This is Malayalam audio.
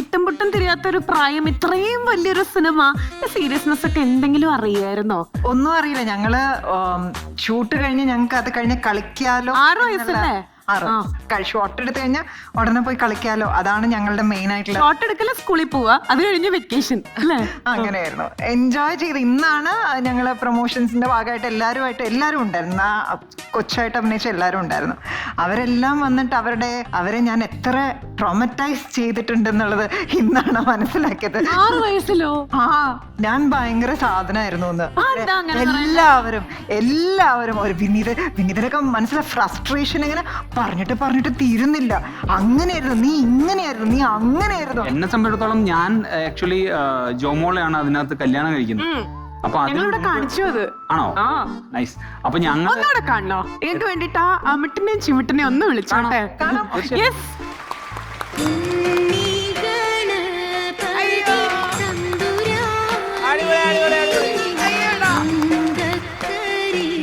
എട്ടും പൊട്ടും തിരിയാത്തൊരു പ്രായം, ഇത്രയും വലിയൊരു സിനിമ, സീരിയസ്നെസ് ഒക്കെ എന്തെങ്കിലും അറിയായിരുന്നോ? ഒന്നും അറിയില്ല. ഞങ്ങള് ഷൂട്ട് കഴിഞ്ഞ് ഞങ്ങൾക്ക് അത് കഴിഞ്ഞ് കളിക്കാലോ. 6 വയസ്സല്ലേ? ഷോട്ട് എടുത്ത് കഴിഞ്ഞാൽ ഉടനെ പോയി കളിക്കാലോ, അതാണ് ഞങ്ങളുടെ മെയിൻ ആയിട്ടുള്ള. ഷോട്ട് എടുക്കല, സ്കൂളിൽ പോവാ, അത് കഴിഞ്ഞ് വെക്കേഷൻ അല്ലേ? അങ്ങനെയായിരുന്നു. എൻജോയ് ചെയ്ത്. ഇന്നാണ് ഞങ്ങള് പ്രൊമോഷൻസിന്റെ ഭാഗമായിട്ട് എല്ലാവരും ഉണ്ടായിരുന്നു. കൊച്ചായിട്ട് അഭിനയിച്ച എല്ലാവരും ഉണ്ടായിരുന്നു. അവരെല്ലാം വന്നിട്ട് അവരെ ഞാൻ എത്ര ട്രോമറ്റൈസ് ചെയ്തിട്ടുണ്ടെന്നുള്ളത് ഇന്നാണ് മനസ്സിലാക്കിയത്. 6 വയസ്സിലോ? ഞാൻ ഭയങ്കര സാധനമായിരുന്നു എന്ന്. എല്ലാവരും ഒരു വിനീതനൊക്കെ മനസ്സിലെ ഫ്രസ്ട്രേഷൻ ഇങ്ങനെ പറഞ്ഞിട്ട് തീരുന്നില്ല. അങ്ങനെയായിരുന്നു, നീ ഇങ്ങനെയായിരുന്നു, നീ അങ്ങനെയായിരുന്നു. എന്നെ സംബന്ധിച്ചിടത്തോളം ഞാൻ ആക്ച്വലി ജോമോളെയാണ് അതിനകത്ത് കല്യാണം കഴിക്കുന്നത്. അപ്പൊ ഞങ്ങളിവിടെ കാണിച്ചു അത്. ആണോ? നൈസ്. അപ്പൊ ഞങ്ങൾ ഒന്നുകൂടെ കാണണോ? നിങ്ങൾക്ക് വേണ്ടിട്ട് ആ അമിട്ടിനെയും ചിമിട്ടിനെയും ഒന്ന് വിളിച്ചോട്ടെ. കാണാം. യെസ്.